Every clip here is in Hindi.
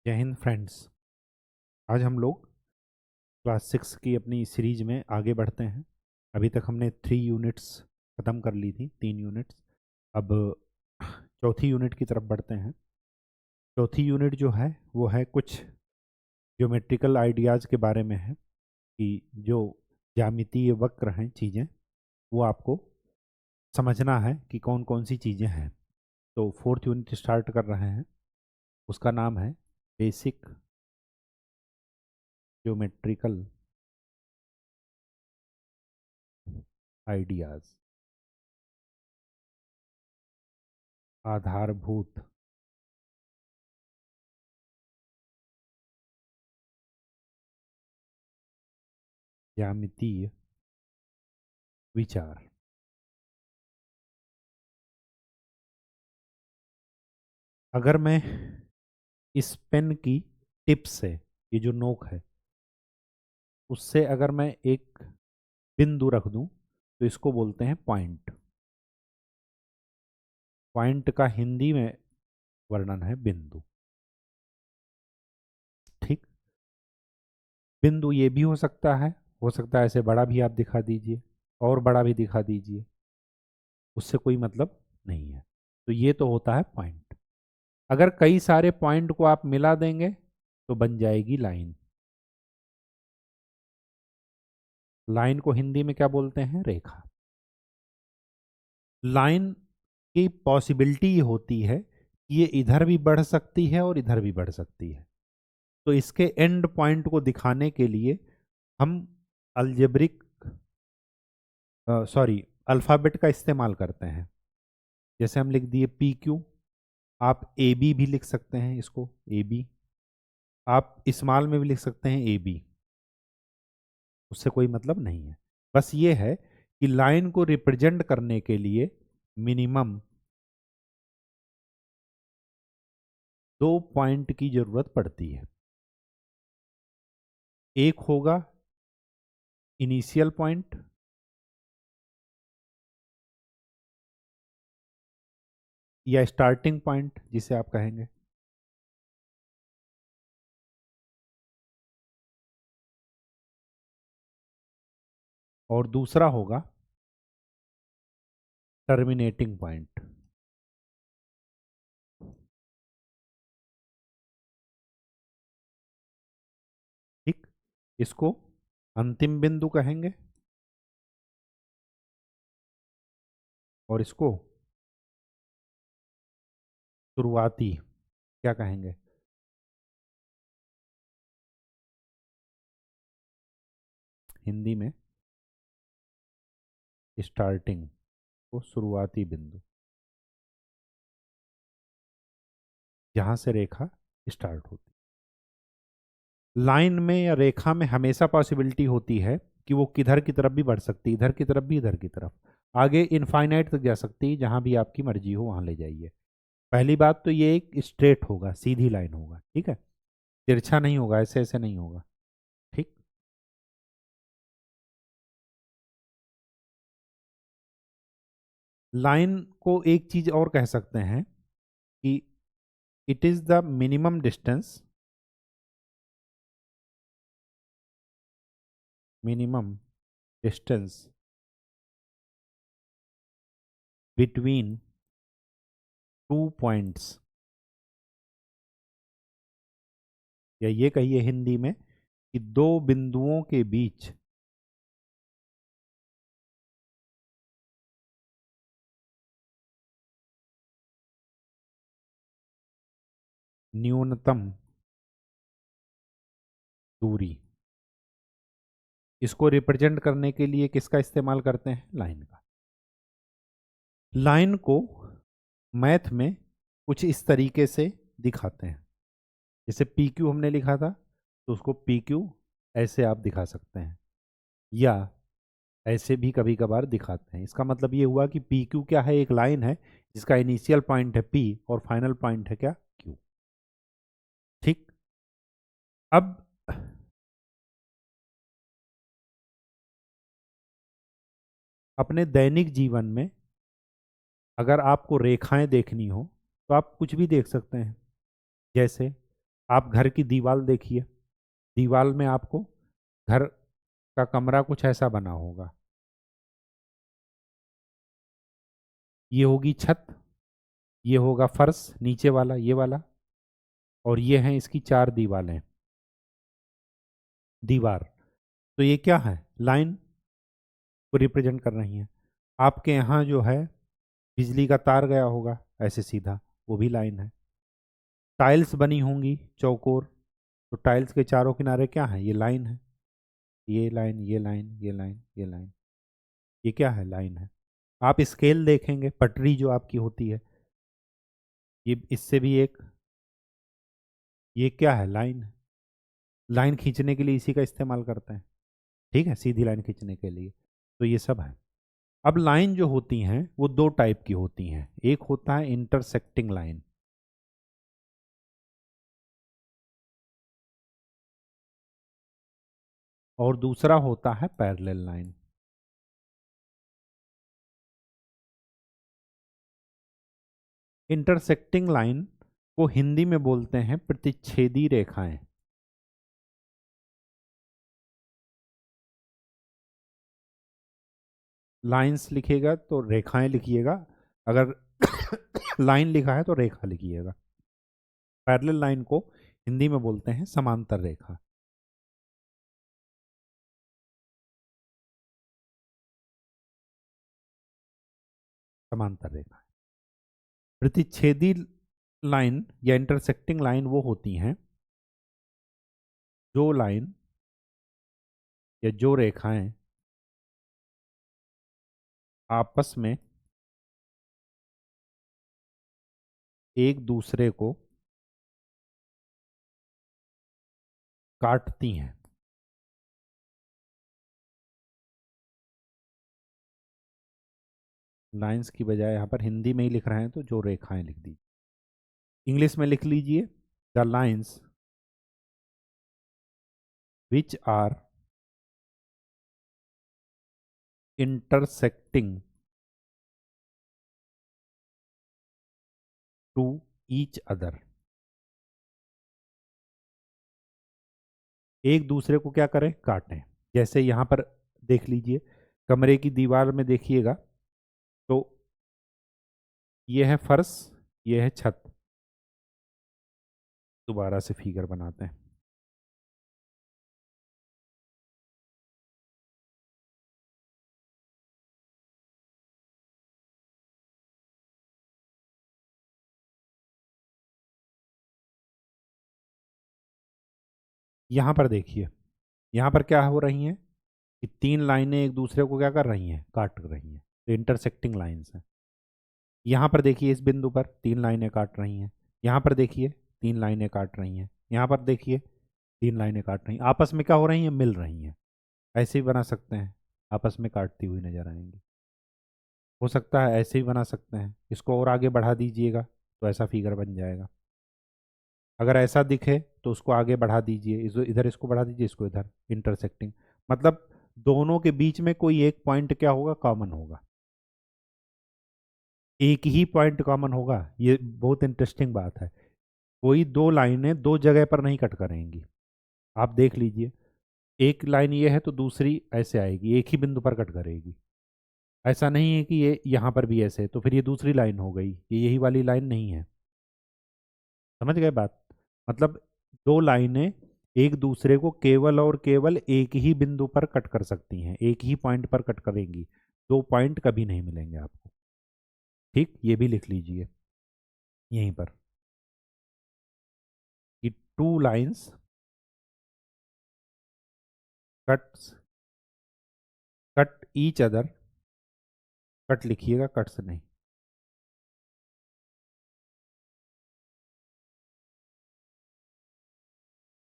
जय हिंद फ्रेंड्स। आज हम लोग क्लास 6 की अपनी सीरीज में आगे बढ़ते हैं। अभी तक हमने 3 यूनिट्स ख़त्म कर ली थी, 3 यूनिट्स। अब चौथी यूनिट की तरफ बढ़ते हैं। चौथी यूनिट जो है वो है कुछ ज्योमेट्रिकल आइडियाज़ के बारे में है कि जो ज्यामितीय वक्र हैं चीज़ें, वो आपको समझना है कि कौन कौन सी चीज़ें हैं। तो 4th यूनिट स्टार्ट कर रहे हैं, उसका नाम है बेसिक ज्योमेट्रिकल आइडियाज़, आधारभूत ज्यामितीय विचार। अगर मैं इस पेन की टिप से, ये जो नोक है, उससे अगर मैं एक बिंदु रख दूं तो इसको बोलते हैं पॉइंट। पॉइंट का हिंदी में वर्णन है बिंदु। ठीक। बिंदु ये भी हो सकता है ऐसे बड़ा भी आप दिखा दीजिए और बड़ा भी दिखा दीजिए, उससे कोई मतलब नहीं है। तो ये तो होता है पॉइंट। अगर कई सारे पॉइंट को आप मिला देंगे तो बन जाएगी लाइन। लाइन को हिंदी में क्या बोलते हैं? रेखा। लाइन की पॉसिबिलिटी ये होती है कि ये इधर भी बढ़ सकती है और इधर भी बढ़ सकती है। तो इसके एंड पॉइंट को दिखाने के लिए हम अलजेब्रिक अल्फ़ाबेट का इस्तेमाल करते हैं। जैसे हम लिख दिए पी क्यू, आप ए बी भी लिख सकते हैं, इसको ए बी। आप स्मॉल में भी लिख सकते हैं ए बी, उससे कोई मतलब नहीं है। बस ये है कि लाइन को रिप्रेजेंट करने के लिए मिनिमम 2 पॉइंट की जरूरत पड़ती है। एक होगा इनिशियल पॉइंट, या स्टार्टिंग पॉइंट जिसे आप कहेंगे, और दूसरा होगा टर्मिनेटिंग पॉइंट। ठीक। इसको अंतिम बिंदु कहेंगे और इसको शुरुआती क्या कहेंगे? हिंदी में स्टार्टिंग को शुरुआती बिंदु, जहां से रेखा स्टार्ट होती। लाइन में या रेखा में हमेशा पॉसिबिलिटी होती है कि वो किधर की तरफ भी बढ़ सकती है, इधर की तरफ भी, इधर की तरफ, आगे इनफाइनाइट तक जा सकती है, जहां भी आपकी मर्जी हो वहां ले जाइए। पहली बात तो ये एक स्ट्रेट होगा, सीधी लाइन होगा, ठीक है, तिरछा नहीं होगा, ऐसे ऐसे नहीं होगा। ठीक। लाइन को एक चीज और कह सकते हैं कि it is the minimum distance between 2 points, या ये कहिए हिंदी में कि दो बिंदुओं के बीच न्यूनतम दूरी। इसको रिप्रेजेंट करने के लिए किसका इस्तेमाल करते हैं? लाइन का। लाइन को मैथ में कुछ इस तरीके से दिखाते हैं। जैसे पी क्यू हमने लिखा था, तो उसको पी क्यू ऐसे आप दिखा सकते हैं, या ऐसे भी कभी कभार दिखाते हैं। इसका मतलब ये हुआ कि पी क्यू क्या है? एक लाइन है जिसका इनिशियल पॉइंट है पी और फाइनल पॉइंट है क्या? क्यू। ठीक। अब अपने दैनिक जीवन में अगर आपको रेखाएं देखनी हो तो आप कुछ भी देख सकते हैं। जैसे आप घर की दीवार देखिए, दीवार में आपको घर का कमरा कुछ ऐसा बना होगा, ये होगी छत, ये होगा फर्श नीचे वाला ये वाला, और ये हैं इसकी चार दीवारें, दीवार। तो ये क्या है, लाइन को रिप्रेजेंट कर रही हैं। आपके यहाँ जो है बिजली का तार गया होगा ऐसे सीधा, वो भी लाइन है। टाइल्स बनी होंगी चौकोर, तो टाइल्स के चारों किनारे क्या है, ये लाइन है, ये लाइन ये लाइन ये लाइन ये लाइन, ये क्या है, लाइन है। आप स्केल देखेंगे, पटरी जो आपकी होती है, ये इससे भी एक, ये क्या है, लाइन है। लाइन खींचने के लिए इसी का इस्तेमाल करते हैं, ठीक है, सीधी लाइन खींचने के लिए। तो ये सब है। अब लाइन जो होती हैं वो दो टाइप की होती हैं, एक होता है इंटरसेक्टिंग लाइन, और दूसरा होता है पैरेलल लाइन। इंटरसेक्टिंग लाइन को हिंदी में बोलते हैं प्रतिच्छेदी रेखाएं। लाइंस लिखिएगा तो रेखाएं लिखिएगा, अगर लाइन लिखा है तो रेखा लिखिएगा। पैरेलल लाइन को हिंदी में बोलते हैं समांतर रेखा। समांतर रेखा, प्रतिच्छेदी लाइन या इंटरसेक्टिंग लाइन वो होती हैं जो लाइन या जो रेखाएं आपस में एक दूसरे को काटती हैं। लाइंस की बजाय यहाँ पर हिंदी में ही लिख रहे हैं तो जो रेखाएं लिख दी, इंग्लिश में लिख लीजिए, the lines which are intersecting to each other। एक दूसरे को क्या करें, काटें। जैसे यहाँ पर देख लीजिए, कमरे की दीवार में देखिएगा तो ये है फर्श, ये है छत। दोबारा से फिगर बनाते हैं। यहाँ पर देखिए, यहाँ पर क्या हो रही हैं कि तीन लाइनें एक दूसरे को क्या कर रही हैं, काट रही हैं, तो इंटरसेक्टिंग लाइंस हैं। यहाँ पर देखिए, इस बिंदु पर तीन लाइनें काट रही हैं, यहाँ पर देखिए तीन लाइनें काट रही हैं, यहाँ पर देखिए तीन लाइनें काट रही हैं, आपस में क्या हो रही हैं, मिल रही हैं। ऐसे ही बना सकते हैं, आपस में काटती हुई नजर आएंगी। हो सकता है ऐसे ही बना सकते हैं, इसको और आगे बढ़ा दीजिएगा तो ऐसा फिगर बन जाएगा। अगर ऐसा दिखे तो उसको आगे बढ़ा दीजिए, इधर इसको बढ़ा दीजिए, इसको इधर, इंटरसेक्टिंग, मतलब दोनों के बीच में कोई एक पॉइंट क्या होगा, कॉमन होगा। एक ही पॉइंट कॉमन होगा, ये बहुत इंटरेस्टिंग बात है। कोई दो लाइनें दो जगह पर नहीं कट करेंगी। आप देख लीजिए, एक लाइन ये है तो दूसरी ऐसे आएगी, एक ही बिंदु पर कट करेगी। ऐसा नहीं है कि ये यहाँ पर भी ऐसे है तो फिर ये दूसरी लाइन हो गई, ये यही वाली लाइन नहीं है। समझ गए बात, मतलब दो लाइनें एक दूसरे को केवल और केवल एक ही बिंदु पर कट कर सकती हैं, एक ही पॉइंट पर कट करेंगी, दो पॉइंट कभी नहीं मिलेंगे आपको। ठीक, ये भी लिख लीजिए यहीं पर कि two lines cuts cut each other, cut लिखिएगा, कट्स नहीं,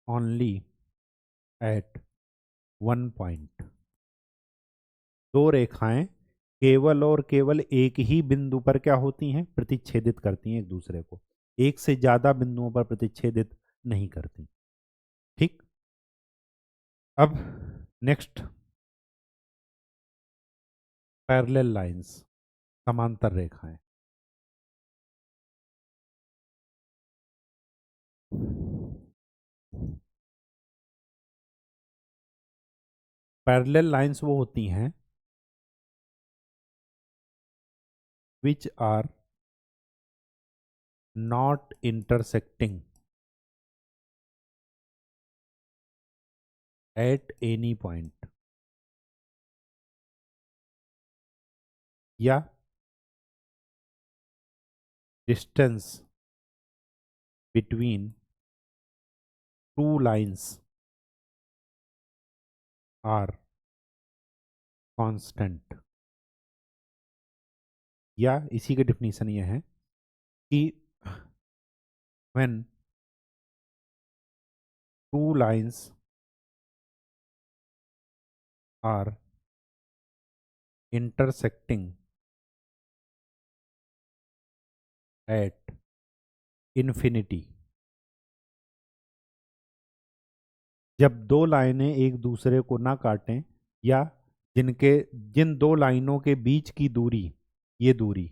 ओनली एट वन पॉइंट। दो रेखाएं केवल और केवल एक ही बिंदु पर क्या होती हैं, प्रतिच्छेदित करती हैं एक दूसरे को, एक से ज्यादा बिंदुओं पर प्रतिच्छेदित नहीं करती। ठीक। अब नेक्स्ट, पैरेलल लाइंस, समांतर रेखाएं। पैरेलल लाइंस वो होती हैं which are not intersecting at any point, या distance between two lines are constant. या इसी की डिफिनीशन ये है कि when two lines are intersecting at infinity, जब दो लाइनें एक दूसरे को ना काटें, या जिन दो लाइनों के बीच की दूरी, ये दूरी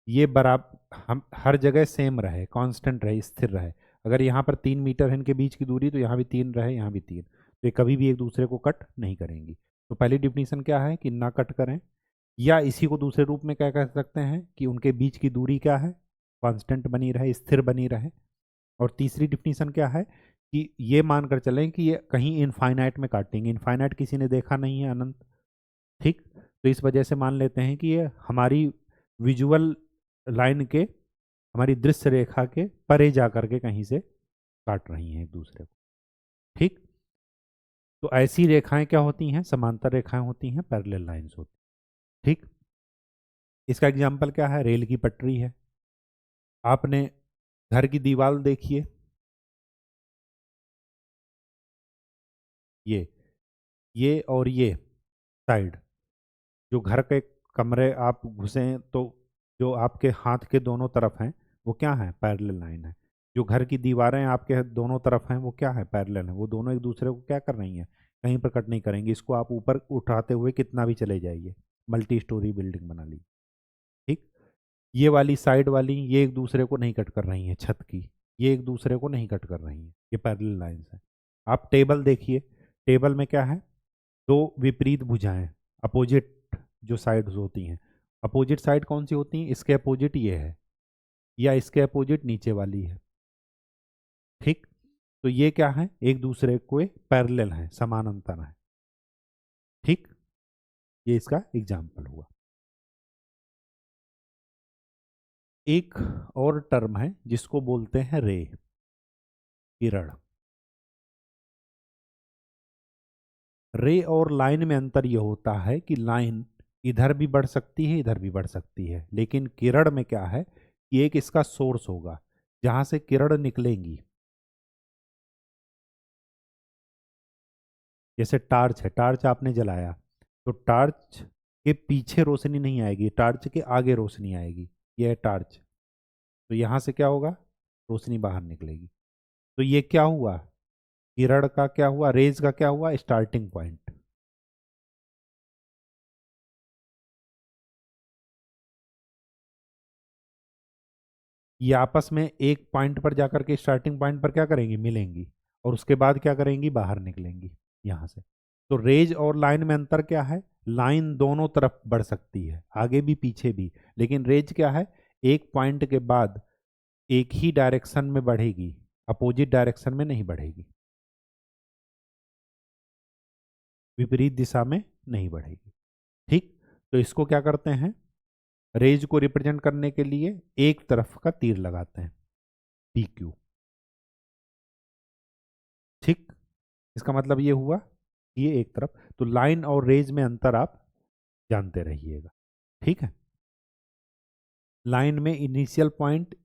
ये बराबर हम हर जगह सेम रहे, कांस्टेंट रहे, स्थिर रहे। अगर यहाँ पर 3 मीटर है इनके बीच की दूरी, तो यहाँ भी 3 रहे, यहाँ भी 3, तो ये कभी भी एक दूसरे को कट नहीं करेंगी। तो पहली डिफिनीशन क्या है कि ना कट करें, या इसी को दूसरे रूप में क्या कह सकते हैं कि उनके बीच की दूरी क्या है, कांस्टेंट बनी रहे, स्थिर बनी रहे। और तीसरी डिफिनीशन क्या है कि ये मानकर चलें कि ये कहीं इनफाइनाइट में काटेंगे। इनफाइनाइट किसी ने देखा नहीं है, अनंत, ठीक। तो इस वजह से मान लेते हैं कि ये हमारी विजुअल लाइन के, हमारी दृश्य रेखा के परे जा करके कहीं से काट रही हैं एक दूसरे को, ठीक। तो ऐसी रेखाएं क्या होती हैं, समांतर रेखाएं होती हैं, पैरेलल लाइंस होती हैं, ठीक। इसका एग्जाम्पल क्या है, रेल की पटरी है। आपने घर की दीवार देखिए, ये और ये साइड, जो घर के कमरे आप घुसे तो जो आपके हाथ के दोनों तरफ हैं वो क्या है, पैरेलल लाइन है। जो घर की दीवारें आपके दोनों तरफ हैं वो क्या है, पैरेलल है। वो दोनों एक दूसरे को क्या कर रही हैं, कहीं पर कट नहीं करेंगी। इसको आप ऊपर उठाते हुए कितना भी चले जाइए, मल्टी स्टोरी बिल्डिंग बना ली, ठीक। ये वाली साइड वाली ये एक दूसरे को नहीं कट कर रही हैं, छत की ये एक दूसरे को नहीं कट कर रही हैं, ये पैरेलल लाइंस है। आप टेबल देखिए, टेबल में क्या है, दो विपरीत भुजाएं, अपोजिट जो साइड्स होती हैं। अपोजिट साइड कौन सी होती हैं, इसके अपोजिट ये है, या इसके अपोजिट नीचे वाली है, ठीक। तो ये क्या है, एक दूसरे को पैरेलल है, समानांतर है, ठीक। ये इसका एग्जाम्पल हुआ। एक और टर्म है जिसको बोलते हैं रे, किरण। रे और लाइन में अंतर यह होता है कि लाइन इधर भी बढ़ सकती है, इधर भी बढ़ सकती है, लेकिन किरण में क्या है कि एक इसका सोर्स होगा जहां से किरण निकलेंगी। जैसे टार्च है, टार्च आपने जलाया तो टार्च के पीछे रोशनी नहीं आएगी, टार्च के आगे रोशनी आएगी, यह है टार्च। तो यहां से क्या होगा, रोशनी बाहर निकलेगी। तो ये क्या हुआ, किरण का क्या हुआ, रेज का क्या हुआ, स्टार्टिंग पॉइंट। ये आपस में एक पॉइंट पर जाकर के स्टार्टिंग पॉइंट पर क्या करेंगी, मिलेंगी, और उसके बाद क्या करेंगी, बाहर निकलेंगी यहां से। तो रेज और लाइन में अंतर क्या है, लाइन दोनों तरफ बढ़ सकती है, आगे भी पीछे भी, लेकिन रेज क्या है, एक पॉइंट के बाद एक ही डायरेक्शन में बढ़ेगी, अपोजिट डायरेक्शन में नहीं बढ़ेगी, विपरीत दिशा में नहीं बढ़ेगी, ठीक। तो इसको क्या करते हैं, रेज को रिप्रेजेंट करने के लिए एक तरफ का तीर लगाते हैं, पी क्यू, ठीक। इसका मतलब ये हुआ कि ये एक तरफ। तो लाइन और रेज में अंतर आप जानते रहिएगा, ठीक है। लाइन में इनिशियल पॉइंट,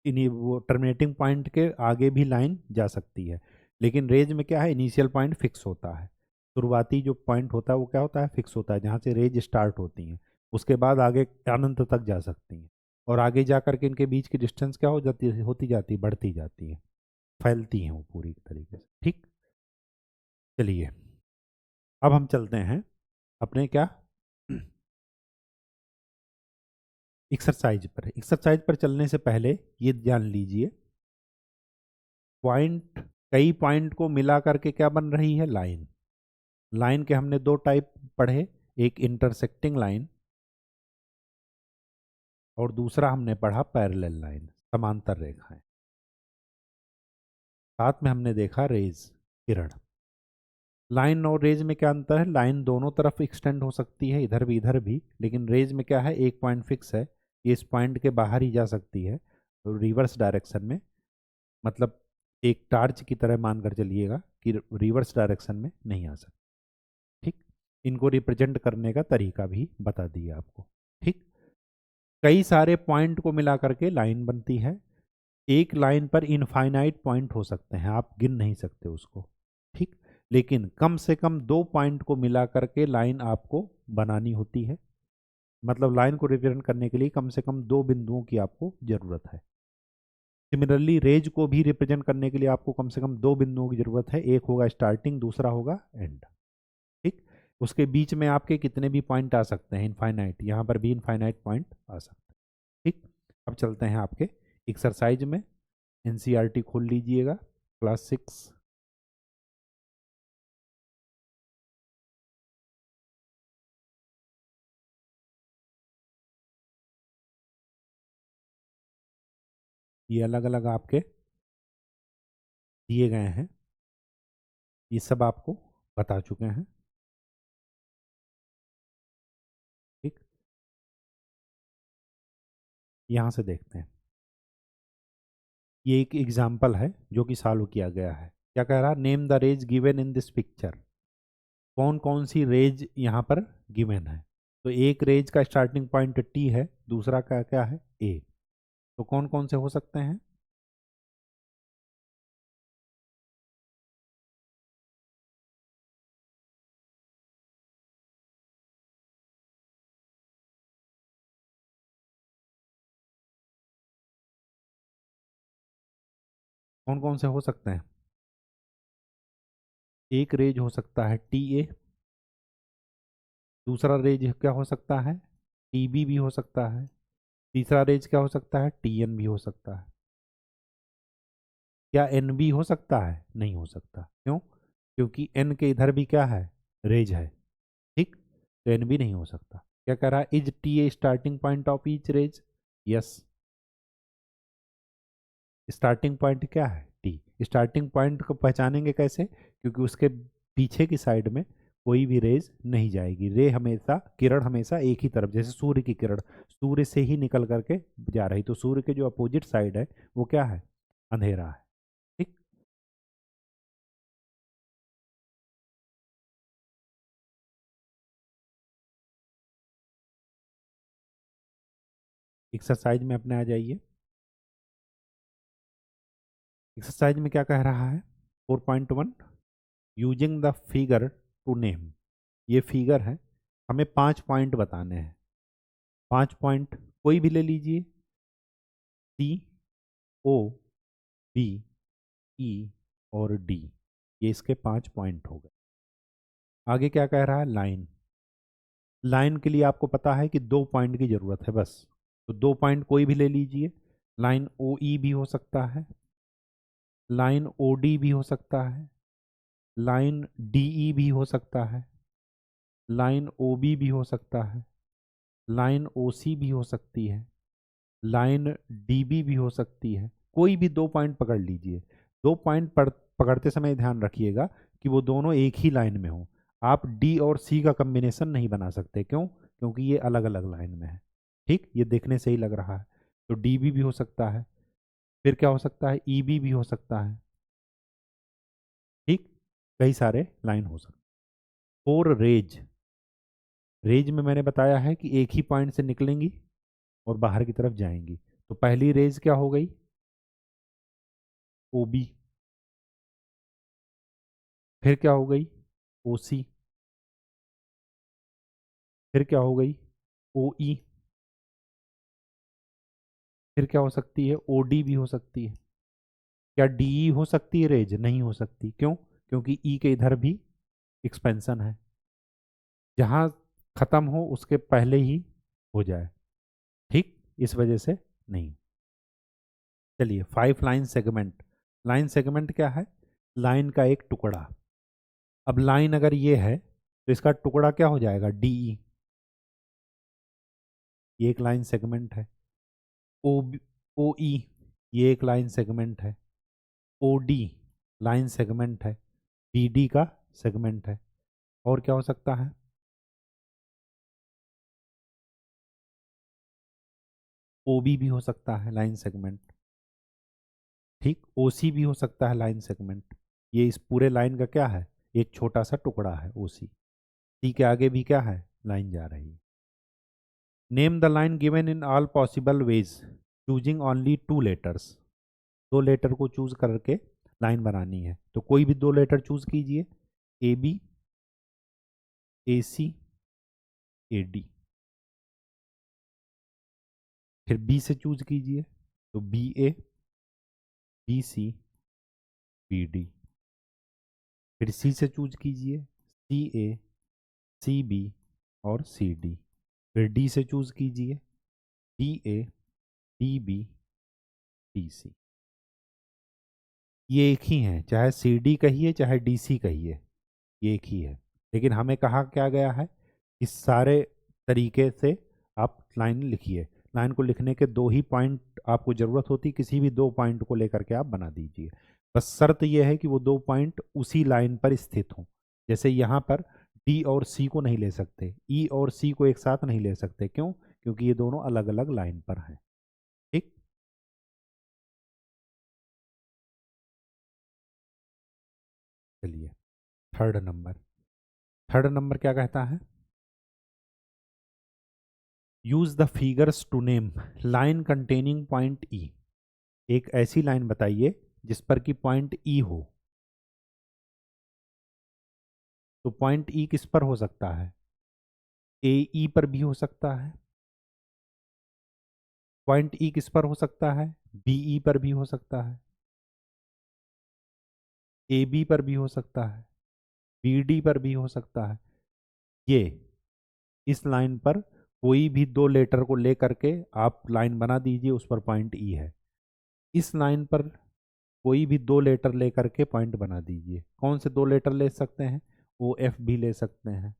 वो टर्मिनेटिंग पॉइंट के आगे भी लाइन जा सकती है, लेकिन रेज में क्या है, इनिशियल पॉइंट फिक्स होता है। शुरुआती जो पॉइंट होता है वो क्या होता है, फिक्स होता है, जहाँ से रेज स्टार्ट होती हैं, उसके बाद आगे अनंत तक जा सकती हैं, और आगे जा करके इनके बीच की डिस्टेंस क्या हो जाती है, होती जाती है, बढ़ती जाती है, फैलती हैं वो पूरी तरीके से, ठीक। चलिए अब हम चलते हैं अपने क्या एक्सरसाइज पर। एक्सरसाइज पर चलने से पहले ये जान लीजिए, पॉइंट, कई पॉइंट को मिला करके क्या बन रही है, लाइन। लाइन के हमने दो टाइप पढ़े, एक इंटरसेक्टिंग लाइन और दूसरा हमने पढ़ा पैरेलल लाइन, समांतर रेखाएं। साथ में हमने देखा रेज, किरण। लाइन और रेज में क्या अंतर है? लाइन दोनों तरफ एक्सटेंड हो सकती है, इधर भी, लेकिन रेज में क्या है, एक पॉइंट फिक्स है, ये इस पॉइंट के बाहर ही जा सकती है रिवर्स डायरेक्शन में। मतलब एक टार्च की तरह मानकर चलिएगा कि रिवर्स डायरेक्शन में नहीं आ सकती। ठीक, इनको रिप्रेजेंट करने का तरीका भी बता दिया आपको। ठीक, कई सारे पॉइंट को मिला करके लाइन बनती है। एक लाइन पर इनफाइनाइट पॉइंट हो सकते हैं, आप गिन नहीं सकते उसको। ठीक, लेकिन कम से कम दो पॉइंट को मिला करके लाइन आपको बनानी होती है। मतलब लाइन को रिप्रेजेंट करने के लिए कम से कम दो बिंदुओं की आपको जरूरत है। सिमिलरली रेज को भी रिप्रेजेंट करने के लिए आपको कम से कम दो बिंदुओं की जरूरत है, एक होगा स्टार्टिंग, दूसरा होगा एंड। ठीक, उसके बीच में आपके कितने भी पॉइंट आ सकते हैं, इनफाइनाइट, यहाँ पर भी इनफाइनाइट पॉइंट आ सकते हैं। ठीक, अब चलते हैं आपके एक्सरसाइज में। एनसीईआरटी खोल लीजिएगा, क्लास 6। ये अलग अलग आपके दिए गए हैं, ये सब आपको बता चुके हैं। ठीक, यहाँ से देखते हैं। ये एक एग्जाम्पल है जो कि सॉल्व किया गया है। क्या कह रहा? Name the rays given in this picture. कौन कौन सी रेज यहाँ पर गिवन है? तो एक रेज का स्टार्टिंग पॉइंट टी है, दूसरा का क्या है, ए। तो कौन कौन से हो सकते हैं? कौन कौन से हो सकते हैं? एक रेज हो सकता है टी ए, दूसरा रेज क्या हो सकता है, टी बी भी हो सकता है, तीसरा रेज क्या हो सकता है, टी एन भी हो सकता है। क्या एन बी हो सकता है? नहीं हो सकता। क्यों? क्योंकि एन के इधर भी क्या है, रेज है। ठीक, तो एन बी नहीं हो सकता। क्या कह रहा है? Is T A starting point of each rays? Yes, starting point क्या है, टी। स्टार्टिंग पॉइंट को पहचानेंगे कैसे? क्योंकि उसके पीछे की साइड में कोई भी रेज नहीं जाएगी। रे हमेशा, किरण हमेशा एक ही तरफ, जैसे सूर्य की किरण सूर्य से ही निकल करके जा रही, तो सूर्य के जो अपोजिट साइड है वो क्या है, अंधेरा है। ठीक, एक्सरसाइज में अपने आ जाइए। एक्सरसाइज में क्या कह रहा है? 4.1, using the figure to name. ये फिगर है, हमें 5 पॉइंट बताने हैं। 5 पॉइंट कोई भी ले लीजिए, सी, ओ, बी, ई और डी। ये इसके 5 पॉइंट हो गए। आगे क्या कह रहा है? लाइन। लाइन के लिए आपको पता है कि 2 पॉइंट की जरूरत है बस, तो 2 पॉइंट कोई भी ले लीजिए। लाइन ओ ई भी हो सकता है, लाइन ओ डी भी हो सकता है, लाइन डी ई भी हो सकता है, लाइन ओ बी भी हो सकता है, लाइन ओ सी भी हो सकती है, लाइन डी बी भी हो सकती है। कोई भी 2 पॉइंट पकड़ लीजिए। 2 पॉइंट पकड़ते समय ध्यान रखिएगा कि वो दोनों एक ही लाइन में हो। आप डी और सी का कम्बिनेशन नहीं बना सकते। क्यों? क्योंकि ये अलग अलग लाइन में है। ठीक, ये देखने से ही लग रहा है। तो डी बी भी हो सकता है, फिर क्या हो सकता है, ई बी भी हो सकता है। ठीक, कई सारे लाइन हो सकते। Four raise. रेज में मैंने बताया है कि एक ही पॉइंट से निकलेंगी और बाहर की तरफ जाएंगी। तो पहली रेज क्या हो गई, ओ बी। फिर क्या हो गई, ओ सी। फिर क्या हो गई, ओ ई। फिर क्या हो सकती है, ओ डी भी हो सकती है। क्या डी ई हो सकती है रेज? नहीं हो सकती। क्यों? क्योंकि ई के इधर भी एक्सपेंशन है, जहाँ खत्म हो उसके पहले ही हो जाए। ठीक, इस वजह से नहीं। चलिए, 5 लाइन सेगमेंट। लाइन सेगमेंट क्या है? लाइन का एक टुकड़ा। अब लाइन अगर ये है तो इसका टुकड़ा क्या हो जाएगा, DE, ये एक लाइन सेगमेंट है। OE, ये एक लाइन सेगमेंट है। OD लाइन सेगमेंट है। BD का सेगमेंट है। और क्या हो सकता है, OB भी हो सकता है लाइन सेगमेंट, ठीक। OC भी हो सकता है लाइन सेगमेंट। ये इस पूरे लाइन का क्या है, एक छोटा सा टुकड़ा है OC। सी के आगे भी क्या है, लाइन जा रही है। Name the line given in all possible ways choosing only 2 letters. 2 letter को चूज करके लाइन बनानी है, तो कोई भी 2 लेटर चूज कीजिए, AB, AC, AD। फिर B से चूज कीजिए, तो BA, BC, BD। फिर C से चूज कीजिए, CA, CB और CD। फिर D से चूज कीजिए, DA, DB, DC। ये एक ही है, चाहे CD कहिए चाहे DC कहिए, ये एक ही है। लेकिन हमें कहा क्या गया है, इस सारे तरीके से आप लाइन लिखिए। लाइन को लिखने के 2 ही पॉइंट आपको ज़रूरत होती, किसी भी 2 पॉइंट को लेकर के आप बना दीजिए। बस शर्त यह है कि वो 2 पॉइंट उसी लाइन पर स्थित हों। जैसे यहाँ पर D और C को नहीं ले सकते, E और C को एक साथ नहीं ले सकते, क्यों, क्योंकि ये दोनों अलग अलग लाइन पर हैं, ठीक। चलिए, थर्ड नंबर। थर्ड नंबर क्या कहता है, use the figures to name line containing point E। एक ऐसी लाइन बताइए जिस पर कि पॉइंट E हो। तो पॉइंट E किस पर हो सकता है, AE पर भी हो सकता है। पॉइंट E किस पर हो सकता है, BE पर भी हो सकता है, AB पर भी हो सकता है, BD पर भी हो सकता है। ये इस लाइन पर कोई भी 2 लेटर को लेकर के आप लाइन बना दीजिए, उस पर पॉइंट E है। इस लाइन पर कोई भी 2 लेटर लेकर के पॉइंट बना दीजिए। कौन से 2 लेटर ले सकते हैं, OF भी ले सकते हैं,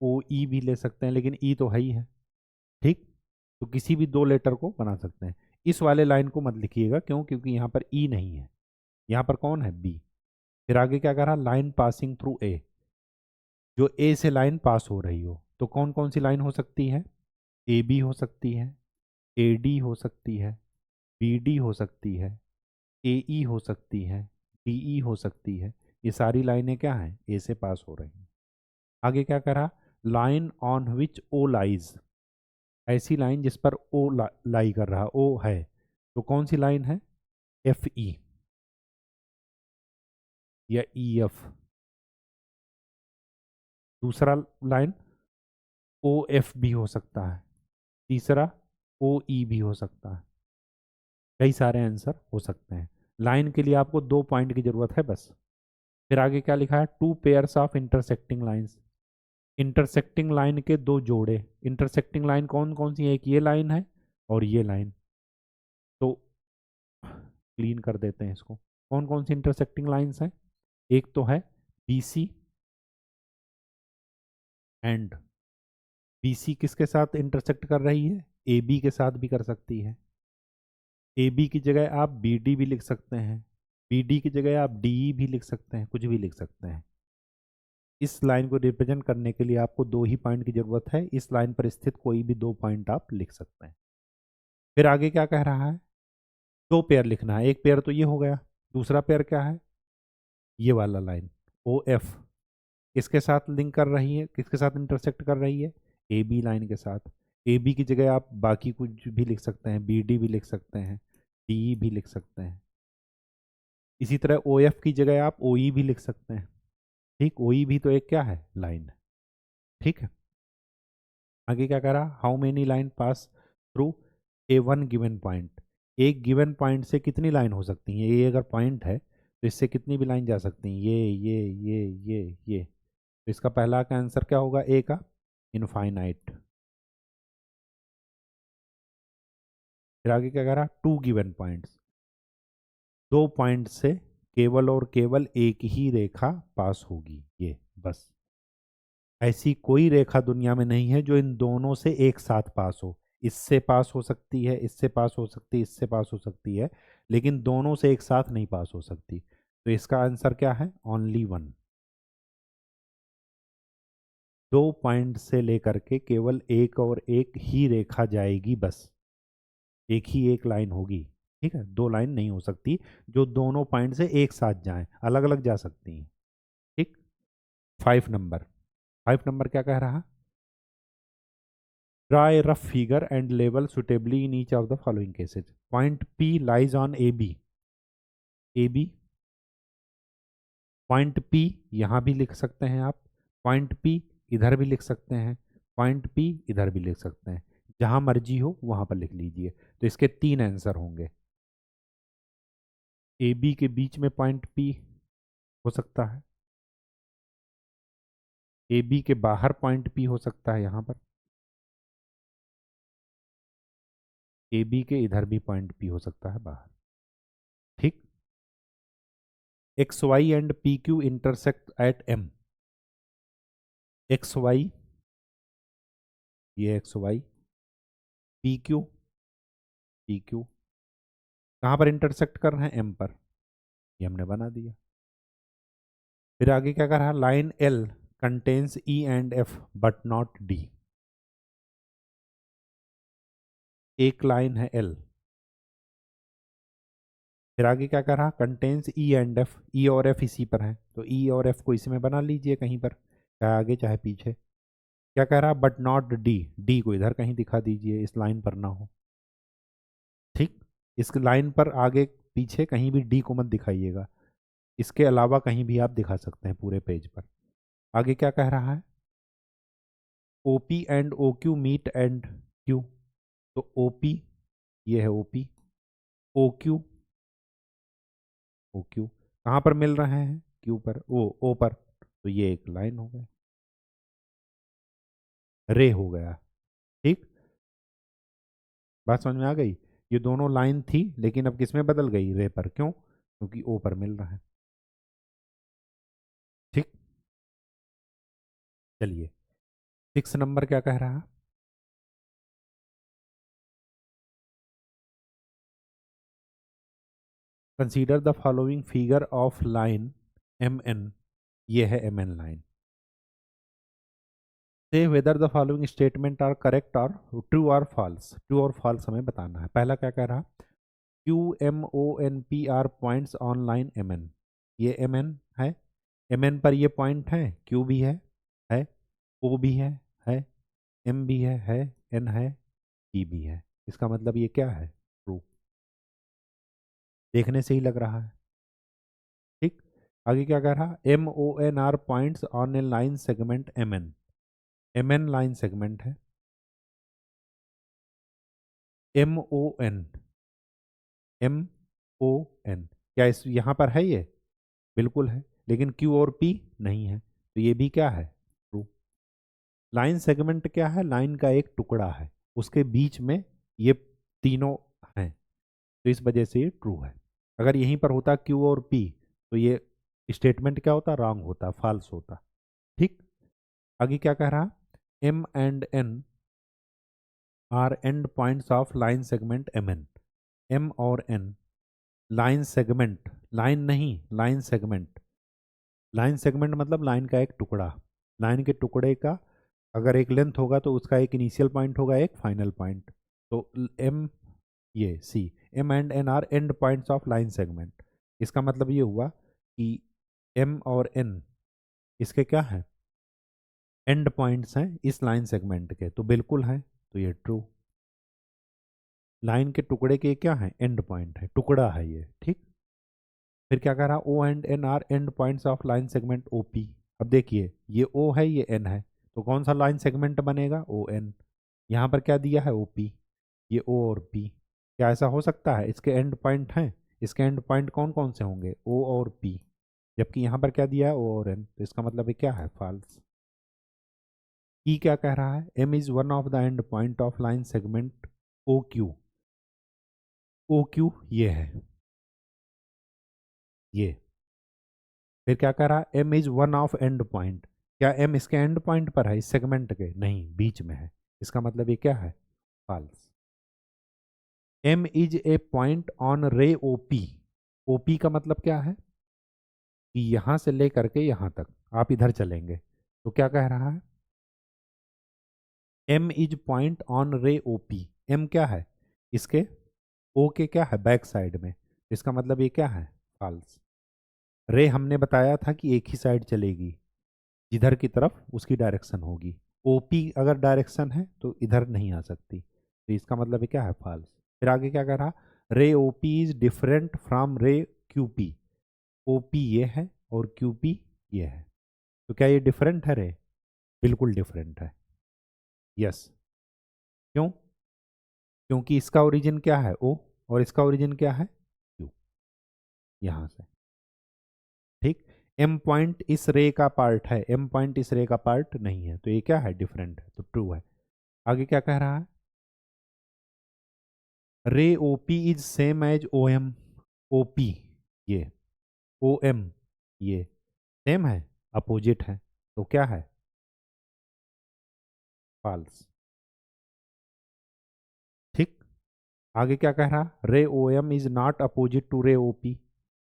OE भी ले सकते हैं, लेकिन E तो है ही है, ठीक। तो किसी भी 2 लेटर को बना सकते हैं। इस वाले लाइन को मत लिखिएगा, क्यों, क्योंकि यहाँ पर E नहीं है, यहाँ पर कौन है, B। फिर आगे क्या करा, लाइन पासिंग थ्रू A, जो A से लाइन पास हो रही हो। तो कौन कौन सी लाइन हो सकती है, AB हो सकती है, AD हो सकती है, BD हो सकती है, AE हो सकती है, DE हो सकती है। ये सारी लाइनें क्या हैं, A से पास हो रही हैं। आगे क्या करा, line on which O lies, ऐसी लाइन जिस पर O लाई कर रहा, O है, तो कौन सी लाइन है, FE या EF। दूसरा लाइन OF भी हो सकता है, तीसरा OE भी हो सकता है। कई सारे आंसर हो सकते हैं। लाइन के लिए आपको 2 पॉइंट की जरूरत है बस। फिर आगे क्या लिखा है, 2 pairs of intersecting lines, intersecting line के 2 जोड़े। इंटरसेक्टिंग लाइन कौन कौन सी है, एक ये लाइन है और ये लाइन। तो क्लीन कर देते हैं इसको। कौन कौन सी इंटरसेक्टिंग लाइंस हैं, एक तो है BC एंड, BC किसके साथ इंटरसेक्ट कर रही है, AB के साथ भी कर सकती है। AB की जगह आप BD भी लिख सकते हैं, BD की जगह आप DE भी लिख सकते हैं, कुछ भी लिख सकते हैं। इस लाइन को रिप्रेजेंट करने के लिए आपको 2 ही पॉइंट की जरूरत है। इस लाइन पर स्थित कोई भी 2 पॉइंट आप लिख सकते हैं। फिर आगे क्या कह रहा है, 2 पेयर लिखना है। एक पेयर तो ये हो गया, दूसरा पेयर क्या है, ये वाला लाइन OF किसके साथ लिंक कर रही है, किसके साथ इंटरसेक्ट कर रही है, AB लाइन के साथ। AB की जगह आप बाकी कुछ भी लिख सकते हैं, BD भी लिख सकते हैं, DE भी लिख सकते हैं। इसी तरह OF की जगह आप OE भी लिख सकते हैं, ठीक। OE भी तो एक क्या है, लाइन, ठीक है। आगे क्या करा, how many line pass through a one given point. एक गिवन पॉइंट से कितनी लाइन हो सकती है, ये अगर पॉइंट है तो इससे कितनी भी लाइन जा सकती हैं, ये। तो इसका पहला का आंसर क्या होगा, ए का, इनफाइनाइट। फिर आगे क्या करा, 2 गिवन पॉइंट्स, 2 पॉइंट से केवल और केवल एक ही रेखा पास होगी, ये बस। ऐसी कोई रेखा दुनिया में नहीं है जो इन दोनों से एक साथ पास हो। इससे पास हो सकती है, इससे पास हो सकती है, इससे पास हो सकती है, लेकिन दोनों से एक साथ नहीं पास हो सकती। तो इसका आंसर क्या है? Only one. दो पॉइंट से लेकर के केवल एक और एक ही रेखा जाएगी बस, एक ही एक लाइन होगी। ठीक है, दो लाइन नहीं हो सकती जो दोनों पॉइंट से एक साथ जाएं, अलग अलग जा सकती हैं। ठीक। 5 नंबर, 5 नंबर क्या कह रहा? Draw a rough figure and label suitably in each of the following cases. Point P lies on AB. AB, point P यहाँ भी लिख सकते हैं आप, पॉइंट P इधर भी लिख सकते हैं, पॉइंट P इधर भी लिख सकते हैं, जहाँ मर्जी हो वहाँ पर लिख लीजिए। तो इसके 3 आंसर होंगे। AB के बीच में पॉइंट P हो सकता है, AB के बाहर पॉइंट P हो सकता है यहाँ पर, AB के इधर भी पॉइंट P हो सकता है बाहर। ठीक। XY and PQ intersect at M। XY, ये XY, PQ, PQ कहाँ पर इंटरसेक्ट कर रहे हैं? M पर। ये हमने बना दिया। फिर आगे क्या कर रहा है? Line L contains E and F but not D। एक लाइन है L। फिर आगे क्या कर रहा? Contains E and F, E और F इसी पर है, तो E और F को इसी में बना लीजिए कहीं पर, चाहे आगे चाहे पीछे। क्या कह रहा? बट नॉट D, D को इधर कहीं दिखा दीजिए, इस लाइन पर ना हो। ठीक। इस लाइन पर आगे पीछे कहीं भी D को मत दिखाइएगा, इसके अलावा कहीं भी आप दिखा सकते हैं पूरे पेज पर। आगे क्या कह रहा है? OP and OQ meet and Q। तो OP, ये है OP, OQ, OQ कहाँ पर मिल रहे हैं? Q पर, O पर। तो ये एक लाइन हो गई, रे हो गया। ठीक। बात समझ में आ गई? ये दोनों लाइन थी लेकिन अब किस में बदल गई? रे पर। क्यों? क्योंकि O पर मिल रहा है। ठीक। चलिए 6 नंबर क्या कह रहा? Consider the following figure of line MN। ये है MN line. Say whether the following statement are correct और ट्रू और फॉल्स। ट्रू और फॉल्स हमें बताना है। पहला क्या कह रहा? QMONP are points on line MN। ये MN है, MN पर ये पॉइंट है, Q भी है, O भी है, M भी है, N है, P भी है। इसका मतलब ये क्या है? ट्रू। देखने से ही लग रहा है। ठीक। आगे क्या कह रहा? MON are points on a line segment MN। MN line segment है। MON, MON क्या इस यहाँ पर है? ये बिल्कुल है, लेकिन Q और P नहीं है, तो ये भी क्या है? ट्रू। लाइन सेगमेंट क्या है? लाइन का एक टुकड़ा है, उसके बीच में ये तीनों हैं, तो इस वजह से ये ट्रू है। अगर यहीं पर होता Q और P तो ये स्टेटमेंट क्या होता? रॉन्ग होता, फॉल्स होता। ठीक। आगे क्या कह रहा? M and N are end points of line segment MN। M और N लाइन सेगमेंट, लाइन नहीं, लाइन सेगमेंट। लाइन सेगमेंट मतलब लाइन का एक टुकड़ा। लाइन के टुकड़े का अगर एक लेंथ होगा तो उसका एक इनिशियल पॉइंट होगा, एक फाइनल पॉइंट। तो M, ये C, M and N are end points of line segment. इसका मतलब ये हुआ कि M और N इसके क्या है? एंड पॉइंट्स हैं इस लाइन सेगमेंट के, तो बिल्कुल हैं, तो ये ट्रू। लाइन के टुकड़े के क्या है? एंड पॉइंट है, टुकड़ा है ये। ठीक। फिर क्या कह रहा? O and N are end points of line segment OP। अब देखिए ये O है, ये N है, तो कौन सा लाइन सेगमेंट बनेगा? ON। यहाँ पर क्या दिया है? OP। ये O और P, क्या ऐसा हो सकता है? इसके एंड पॉइंट हैं, इसके एंड पॉइंट कौन कौन से होंगे? O और P, जबकि यहाँ पर क्या दिया है? O और N, तो इसका मतलब ये क्या है? फॉल्स। E क्या कह रहा है? M is one of the end point of line segment OQ। OQ ये है, ये फिर क्या कह रहा है, M is one of end point. क्या एम इसके एंड पॉइंट पर है, इस सेगमेंट के? नहीं, बीच में है। इसका मतलब ये क्या है, false. M is a point on ray OP. OP का मतलब क्या है कि यहां से लेकर के यहां तक आप इधर चलेंगे, तो क्या कह रहा है, M is point on ray OP. M क्या है, इसके ओ के क्या है, बैक साइड में। इसका मतलब ये क्या है, फॉल्स। रे हमने बताया था कि एक ही साइड चलेगी, जिधर की तरफ उसकी डायरेक्शन होगी। ओपी अगर डायरेक्शन है तो इधर नहीं आ सकती, तो इसका मतलब ये क्या है, फॉल्स। फिर आगे क्या कह रहा, रे ओपी इज डिफरेंट फ्रॉम रे क्यूपी। ओपी ये है और क्यूपी ये है, तो क्या ये डिफरेंट है रे? बिल्कुल डिफरेंट है, यस। क्यों? क्योंकि इसका ओरिजिन क्या है, ओ, और इसका ओरिजिन क्या है, क्यू, यहां से। ठीक। एम पॉइंट इस रे का पार्ट है, एम पॉइंट इस रे का पार्ट नहीं है, तो ये क्या है, डिफरेंट है, तो ट्रू है। आगे क्या कह रहा है, ray OP is same as O M. OP ये, ओ एम ये सेम है, अपोजिट है, तो क्या है, फॉल्स। ठीक। आगे क्या कह रहा, ray O M is not opposite to ray OP.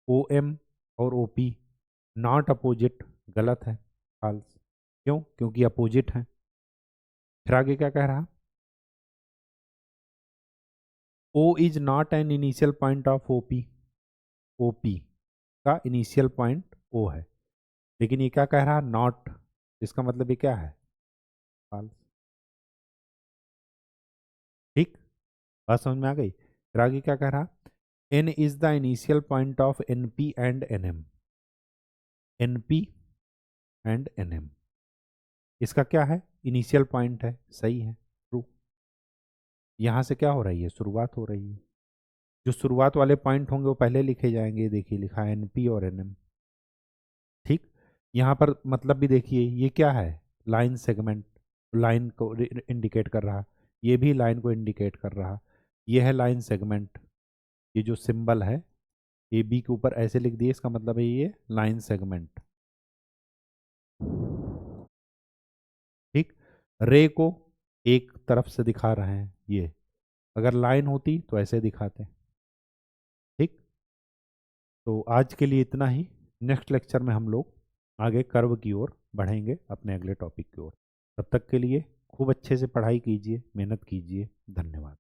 O M और ओपी नॉट अपोजिट, गलत है, फॉल्स। क्यों? क्योंकि अपोजिट है। फिर आगे क्या कह रहा, O is not an initial point of OP. OP का इनिशियल पॉइंट ओ है, लेकिन ये क्या कह रहा, नॉट। इसका मतलब ये क्या है, फॉल्स। ठीक। बात समझ में आ गई? फिर आगे क्या कह रहा, N is the initial point of N P and N M. N P and N M, इसका क्या है, इनिशियल पॉइंट है, सही है, ट्रू। यहाँ से क्या हो रही है, शुरुआत हो रही है। जो शुरुआत वाले पॉइंट होंगे वो पहले लिखे जाएंगे, देखिए लिखा है एन पी और एन एम। ठीक। यहाँ पर मतलब भी देखिए, ये क्या है, लाइन सेगमेंट, लाइन को इंडिकेट कर रहा, ये भी लाइन को इंडिकेट कर रहा। ये है लाइन सेगमेंट, ये जो सिंबल है ए बी के ऊपर ऐसे लिख दिए, इसका मतलब है ये लाइन सेगमेंट। ठीक। रे को एक तरफ से दिखा रहे हैं, ये अगर लाइन होती तो ऐसे दिखाते। ठीक। तो आज के लिए इतना ही। नेक्स्ट लेक्चर में हम लोग आगे कर्व की ओर बढ़ेंगे, अपने अगले टॉपिक की ओर। तब तक के लिए खूब अच्छे से पढ़ाई कीजिए, मेहनत कीजिए। धन्यवाद।